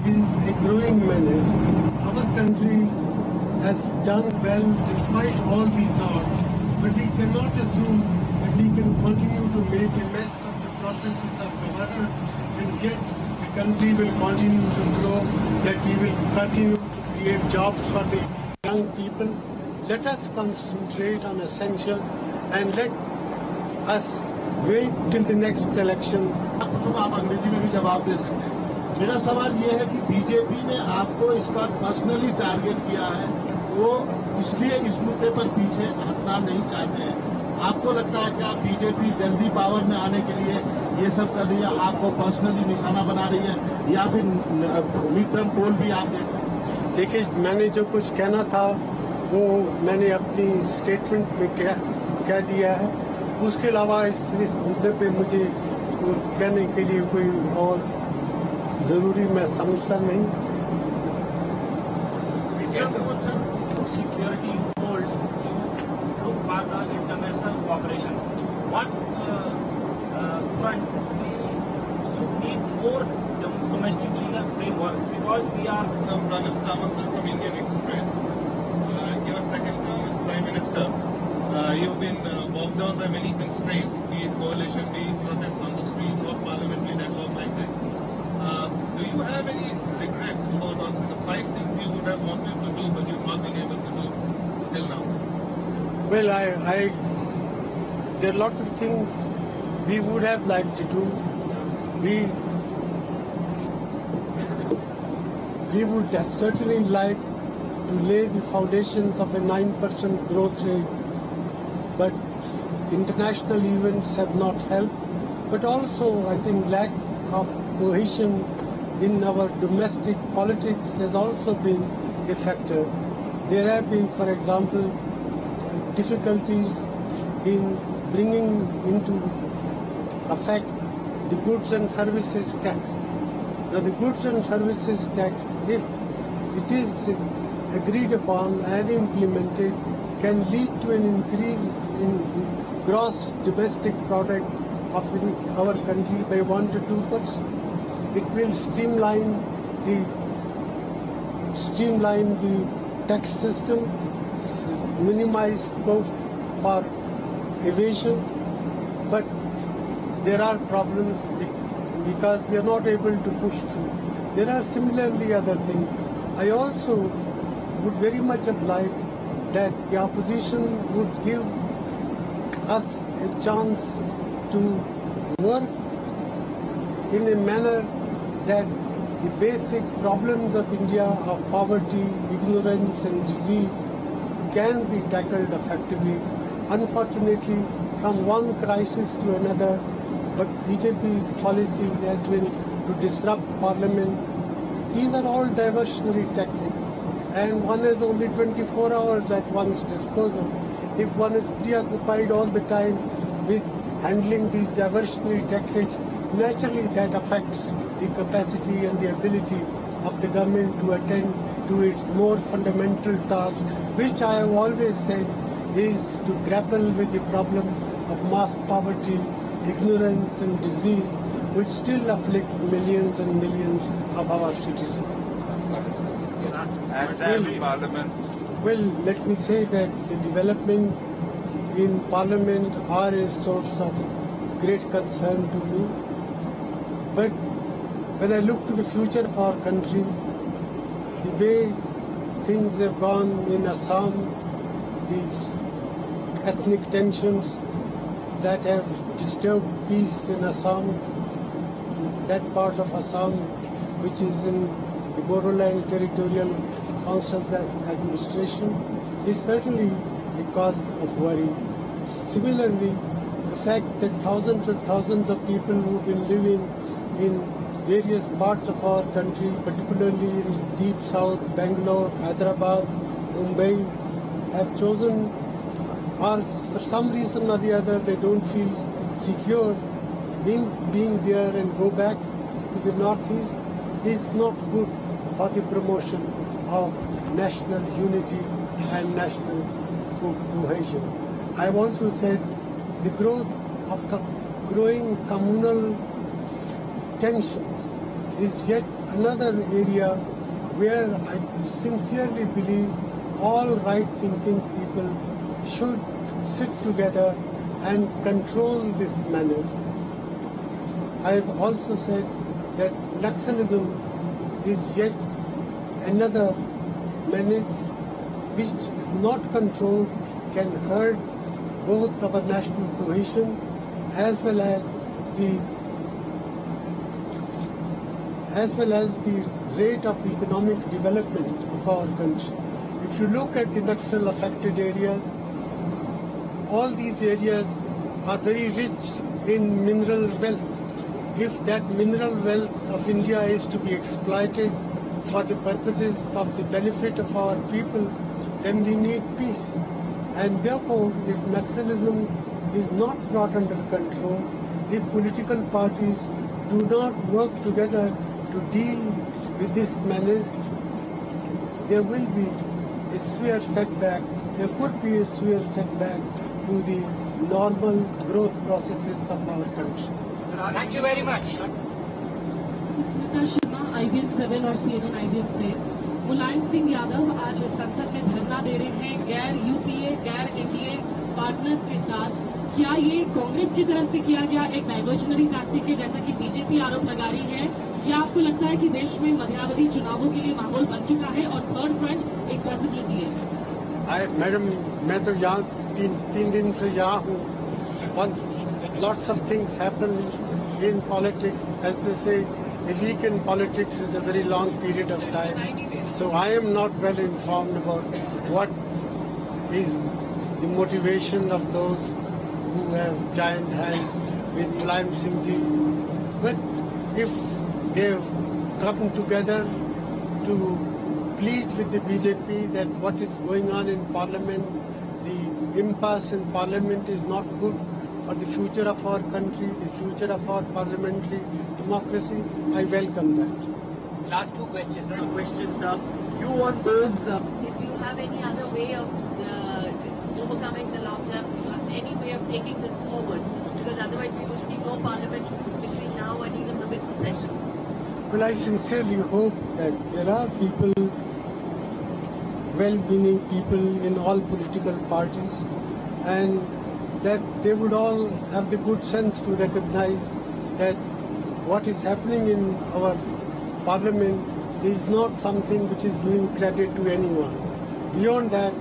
is a growing menace. Our country has done well despite all these odds, but we cannot assume that we can continue to make a mess of the processes of governance and yet the country will continue to grow, that we will continue to create jobs for the young people. Let us concentrate on essentials and let us wait till the next election. आप अंग्रेजी में भी जवाब दे सकते हैं। मेरा सवाल ये है कि बीजेपी ने आपको इस बार पर्सनली टारगेट किया है, वो इसलिए इस मुद्दे पर पीछे हटना नहीं चाहते हैं। आपको लगता है कि आप बीजेपी जल्दी पावर में आने के लिए ये सब कर रही है, आपको पर्सनली निशाना बना रही है, या फिर मिड टर्म पोल भी आप देख रहे हैं? देखिए, मैंने जो कुछ कहना था वो मैंने अपनी स्टेटमेंट में कह दिया है। उसके अलावा इस मुद्दे पे मुझे कहने के लिए कोई और जरूरी मैं समझता नहीं। Security told to part on international cooperation. What front we need more domestic legal framework because we are Pranab Samanta from Indian Express. Your second term as Prime Minister. You've been bogged down by many constraints, be it coalition, be it protests on the street or parliamentary network like this. Do you have any regrets about also the 5 things you would have wanted to do but you've not been able to do till now? Well, there are lots of things we would have liked to do. We would certainly like to lay the foundations of a 9% growth rate, but international events have not helped. But also, I think lack of cohesion in our domestic politics has also been a factor. There have been, for example, difficulties in bringing into effect the goods and services tax. Now, the goods and services tax, if it is agreed upon and implemented, can lead to an increase in gross domestic product of our country by 1 to 2%. It will streamline the tax system, minimize scope for evasion, but there are problems because they are not able to push through. There are similarly other things. I also would very much have liked that the opposition would give us a chance to work in a manner that the basic problems of India of poverty, ignorance and disease can be tackled effectively. Unfortunately, from one crisis to another, but BJP's policy has been to disrupt parliament. These are all diversionary tactics, and one has only 24 hours at one's disposal. If one is preoccupied all the time with handling these diversionary tactics, naturally that affects the capacity and the ability of the government to attend to its more fundamental task, which I have always said is to grapple with the problem of mass poverty, ignorance and disease, which still afflict millions and millions of our citizens. Well, let me say that the development in Parliament are a source of great concern to me. But when I look to the future of our country, the way things have gone in Assam, these ethnic tensions that have disturbed peace in Assam, that part of Assam which is in the Bodoland Territorial Council administration, is certainly a cause of worry. Similarly, the fact that thousands and thousands of people who have been living in various parts of our country, particularly in deep south, Bangalore, Hyderabad, Mumbai, have chosen, or for some reason or the other they don't feel secure being there and go back to the northeast, is not good for the promotion of national unity and national cohesion. I have also said the growth of growing communal tensions is yet another area where I sincerely believe all right-thinking people should sit together and control this menace. I have also said that Naxalism is yet another menace which, if not controlled, can hurt both our national cohesion as well as the rate of economic development of our country. If you look at the Naxal affected areas, all these areas are very rich in mineral wealth. If that mineral wealth of India is to be exploited for the purposes of the benefit of our people, then we need peace. And therefore, if Naxalism is not brought under control, if political parties do not work together to deal with this menace, there will be a severe setback. There could be a severe setback to the normal growth processes of our country. Thank you very much. Smita Sharma IBN 7 और CNN IBN से मुलायम सिंह यादव आज संसद में धरना दे रहे हैं गैर UPA गैर एनडीए पार्टनर्स के साथ। क्या ये कांग्रेस की तरफ से किया गया एक डाइवर्जनरी टैक्टिक है जैसा कि बीजेपी आरोप लगा रही है, या आपको लगता है कि देश में मध्यावधि चुनावों के लिए माहौल बन चुका है और थर्ड फ्रंट एक पॉसिबिलिटी है? मैडम, मैं तो यहाँ तीन दिन से यहाँ हूँ. Lots of things happen in politics. As they say, a week in politics is a very long period of time. So I am not well informed about what is the motivation of those who have joined hands with Mulayam Singh ji. But if they've come together to plead with the BJP that what is going on in Parliament, the impasse in Parliament is not good for the future of our country, the future of our parliamentary democracy, I welcome that. Last two questions. You want those... Do you have any other way of overcoming the lockdown? Do you have any way of taking this forward? Because otherwise we will see no parliament between now and even the mixed session. Well, I sincerely hope that there are people, well-meaning people in all political parties, and that they would all have the good sense to recognize that what is happening in our parliament is not something which is doing credit to anyone. Beyond that,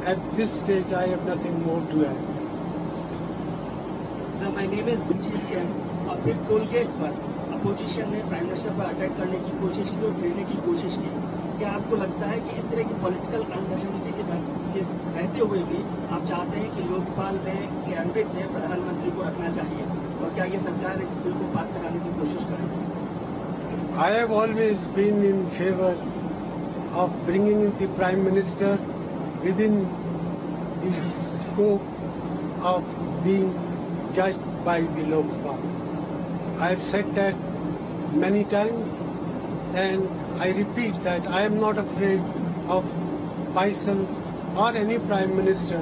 at this stage, I have nothing more to add. My name is Gunjit Ken. फिर Colgate पर opposition ने prime minister पर attack करने की कोशिश की और घेरने की कोशिश की. क्या आपको लगता है कि इस तरह की पॉलिटिकल अनसर्टेनिटी के रहते हुए भी आप चाहते हैं कि लोकपाल में कैबिनेट में प्रधानमंत्री को रखना चाहिए, और क्या ये सरकार इस बिल को पास कराने की कोशिश करेगी? I have always been in favor of bringing the Prime Minister within the scope of being judged by the Lokpal. I have said that many times, and I repeat that I am not afraid of myself or any Prime Minister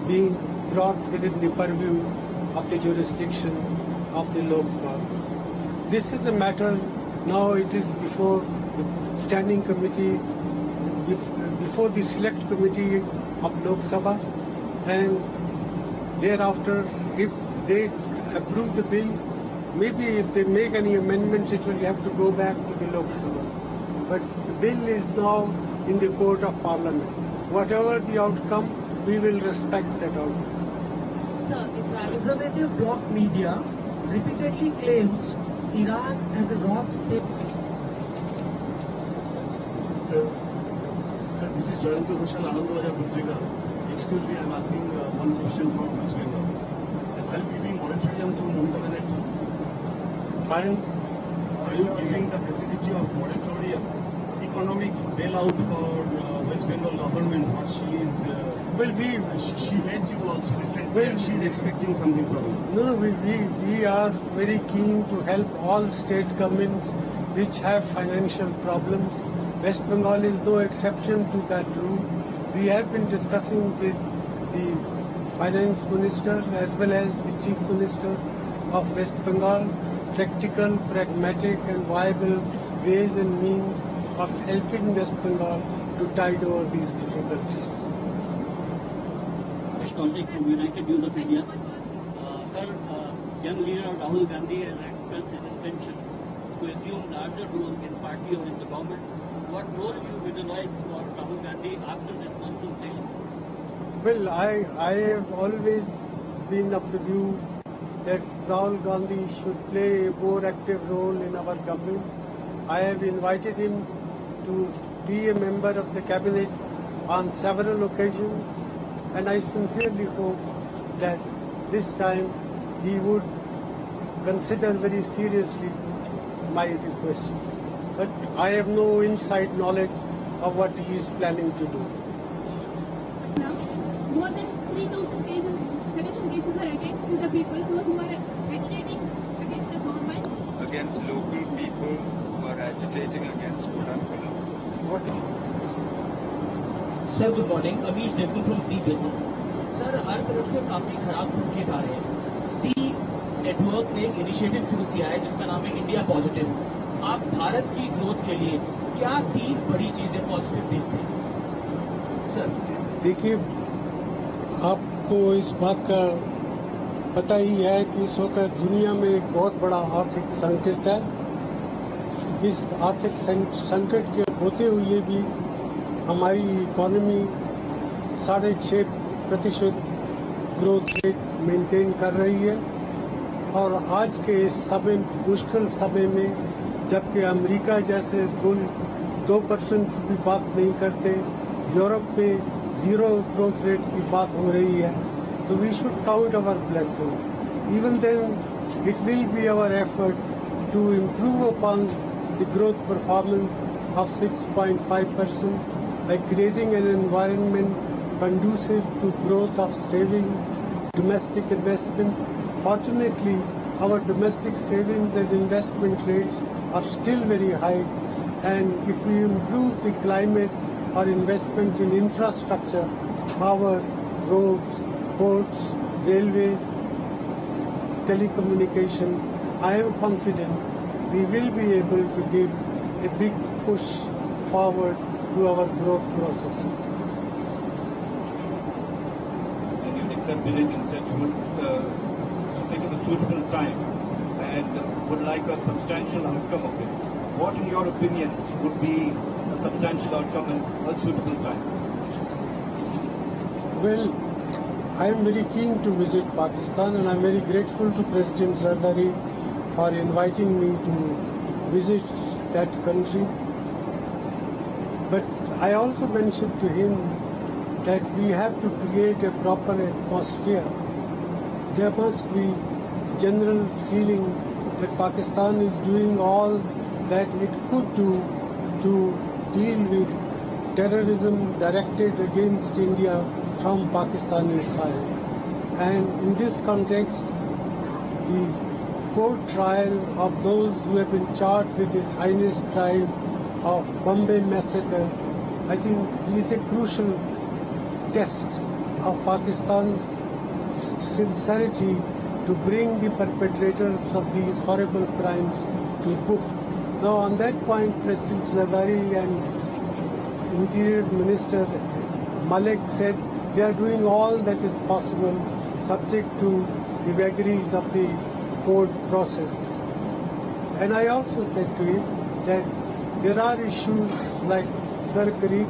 being brought within the purview of the jurisdiction of the Lokpal. This is a matter, now it is before the standing committee, before the select committee of Lok Sabha, and thereafter if they approve the bill, maybe if they make any amendments it will have to go back to the Lok Sabha. But the bill is now in the court of Parliament. Whatever the outcome, we will respect that outcome. Conservative bloc media repeatedly claims Iran as a raw state. Sir, this is Jayanto Ghoshal, Anandabazar Putrika. Excuse me, I am asking one question from West Bengal. While giving moratorium to Mamata Banerjee, are you giving the facility of moratorium, economic bailout for West Bengal government? What she is... she met you also recently, and she is expecting something from you. No, we are very keen to help all state governments which have financial problems. West Bengal is no exception to that rule. We have been discussing with the Finance Minister as well as the Chief Minister of West Bengal practical, pragmatic and viable ways and means of helping West Bengal to tide over these difficulties. Coalgate from United Youth of India. Sir, young leader Rahul Gandhi has expressed his intention to assume larger role in party or in the government. What role do you visualize for Rahul Gandhi after this monsoon session? Well, I have always been of the view that Rahul Gandhi should play a more active role in our government. I have invited him to be a member of the cabinet on several occasions, and I sincerely hope that this time he would consider very seriously my request. But I have no inside knowledge of what he is planning to do. Now, more than 3,000 cases, 7,000 cases are against the people, those who are agitating against the government. Against local people who are agitating against quote-unquote. What? Sir good morning Amish Devgul from C business sir हर तरफ से काफी खराब संकेत आ रहे हैं सी network ने एक इनिशिएटिव शुरू किया है जिसका नाम है इंडिया पॉजिटिव आप भारत की ग्रोथ के लिए क्या 3 बड़ी चीजें पॉजिटिव देखते हैं सर देखिए आपको इस बात का पता ही है कि इस वक्त दुनिया में एक बहुत बड़ा आर्थिक संकट है इस आर्थिक संकट के होते हुए भी हमारी इकोनॉमी 6.5% ग्रोथ रेट मेंटेन कर रही है और आज के इस समय मुश्किल समय में जबकि अमेरिका जैसे 2% की भी बात नहीं करते यूरोप में 0 ग्रोथ रेट की बात हो रही है तो we should count our blessing even then it will be our effort to improve upon the growth performance of 6.5% by creating an environment conducive to growth of savings, domestic investment. Fortunately, our domestic savings and investment rates are still very high, and if we improve the climate or investment in infrastructure, power, roads, ports, railways, telecommunication, I am confident we will be able to give a big push forward to our growth processes. And you accepted it and said you would take it a suitable time and would like a substantial outcome of it. What, in your opinion, would be a substantial outcome and a suitable time? Well, I am very keen to visit Pakistan and I am very grateful to President Zardari for inviting me to visit that country. But I also mentioned to him that we have to create a proper atmosphere. There must be general feeling that Pakistan is doing all that it could do to deal with terrorism directed against India from Pakistani side. And in this context, the court trial of those who have been charged with this heinous crime of Bombay massacre, I think is a crucial test of Pakistan's sincerity to bring the perpetrators of these horrible crimes to book. Now on that point, President Zardari and Interior Minister Malik said they are doing all that is possible subject to the vagaries of the court process. And I also said to him that there are issues like Sir Creek,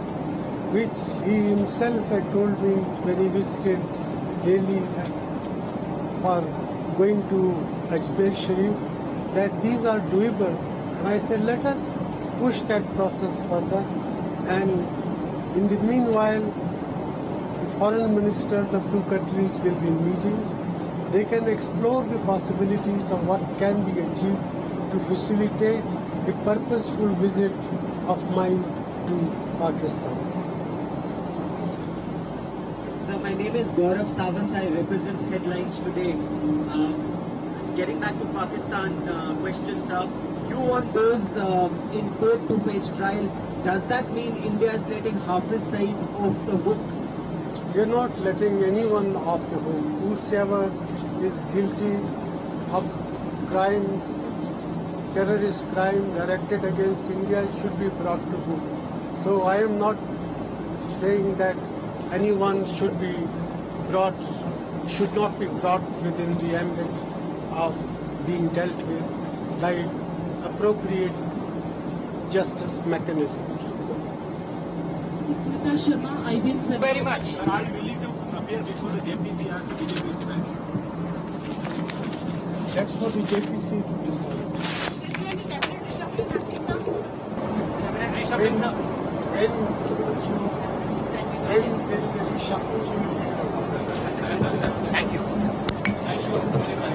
which he himself had told me when he visited Delhi for going to Ajmer Sharif, that these are doable. And I said, let us push that process further. And in the meanwhile, the foreign ministers of 2 countries will be meeting. They can explore the possibilities of what can be achieved to facilitate a purposeful visit of mine to Pakistan. Sir, my name is Gaurav Sawant. I represent Headlines today. Getting back to Pakistan questions, you want those in court to face trial. Does that mean India is letting Hafiz Saeed off the hook? We are not letting anyone off the hook. Whosoever is guilty of crimes terrorist crime directed against India should be brought to book. So I am not saying that anyone should not be brought within the ambit of being dealt with by appropriate justice mechanisms. Smita Sharma, IBN 7. Very much. Sir, are you willing to appear before the JPC after BJP is back? That's for the JPC to decide. When there is a reshuffle,